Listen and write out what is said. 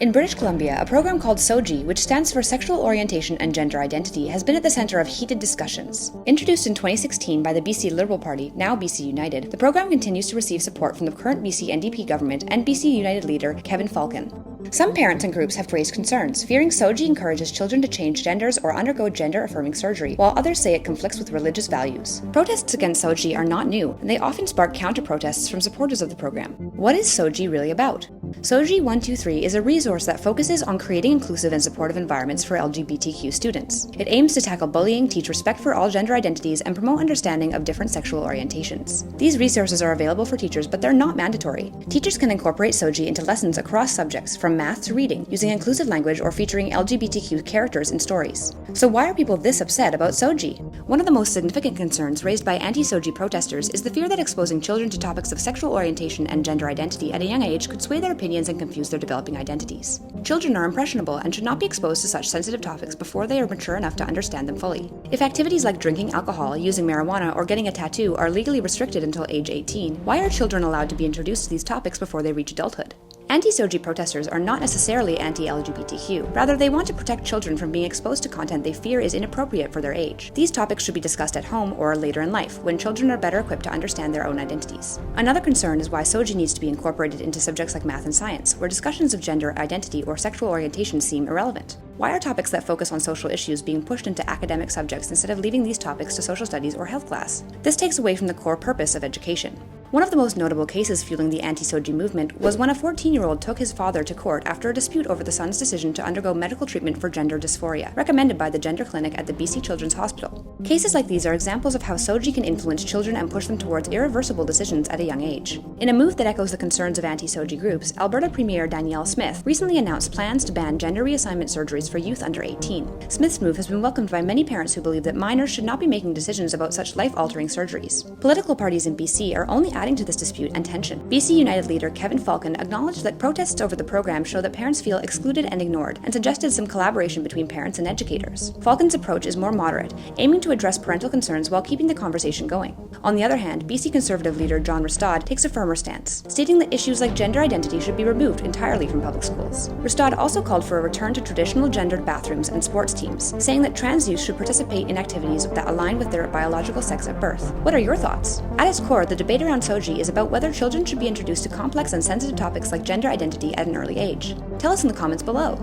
In British Columbia, a program called SOGI, which stands for Sexual Orientation and Gender Identity, has been at the centre of heated discussions. Introduced in 2016 by the BC Liberal Party, now BC United, the program continues to receive support from the current BC NDP government and BC United leader Kevin Falcon. Some parents and groups have raised concerns, fearing SOGI encourages children to change genders or undergo gender-affirming surgery, while others say it conflicts with religious values. Protests against SOGI are not new, and they often spark counter-protests from supporters of the program. What is SOGI really about? SOGI 123 is a resource that focuses on creating inclusive and supportive environments for LGBTQ students. It aims to tackle bullying, teach respect for all gender identities, and promote understanding of different sexual orientations. These resources are available for teachers, but they're not mandatory. Teachers can incorporate SOGI into lessons across subjects, from math to reading, using inclusive language or featuring LGBTQ characters in stories. So why are people this upset about SOGI? One of the most significant concerns raised by anti-SOGI protesters is the fear that exposing children to topics of sexual orientation and gender identity at a young age could sway their opinions and confuse their developing identities. Children are impressionable and should not be exposed to such sensitive topics before they are mature enough to understand them fully. If activities like drinking alcohol, using marijuana, or getting a tattoo are legally restricted until age 18, why are children allowed to be introduced to these topics before they reach adulthood? Anti-SOGI protesters are not necessarily anti-LGBTQ. Rather, they want to protect children from being exposed to content they fear is inappropriate for their age. These topics should be discussed at home or later in life, when children are better equipped to understand their own identities. Another concern is why SOGI needs to be incorporated into subjects like math and science, where discussions of gender identity or sexual orientation seem irrelevant. Why are topics that focus on social issues being pushed into academic subjects instead of leaving these topics to social studies or health class? This takes away from the core purpose of education. One of the most notable cases fueling the anti-SOGI movement was when a 14-year-old took his father to court after a dispute over the son's decision to undergo medical treatment for gender dysphoria, recommended by the Gender Clinic at the BC Children's Hospital. Cases like these are examples of how SOGI can influence children and push them towards irreversible decisions at a young age. In a move that echoes the concerns of anti-SOGI groups, Alberta Premier Danielle Smith recently announced plans to ban gender reassignment surgeries for youth under 18. Smith's move has been welcomed by many parents who believe that minors should not be making decisions about such life-altering surgeries. Political parties in BC are only adding to this dispute and tension. BC United leader Kevin Falcon acknowledged that protests over the program show that parents feel excluded and ignored, and suggested some collaboration between parents and educators. Falcon's approach is more moderate, aiming to address parental concerns while keeping the conversation going. On the other hand, BC Conservative leader John Ristad takes a firmer stance, stating that issues like gender identity should be removed entirely from public schools. Ristad also called for a return to traditional gendered bathrooms and sports teams, saying that trans youth should participate in activities that align with their biological sex at birth. What are your thoughts? At its core, the debate around SOGI is about whether children should be introduced to complex and sensitive topics like gender identity at an early age. Tell us in the comments below.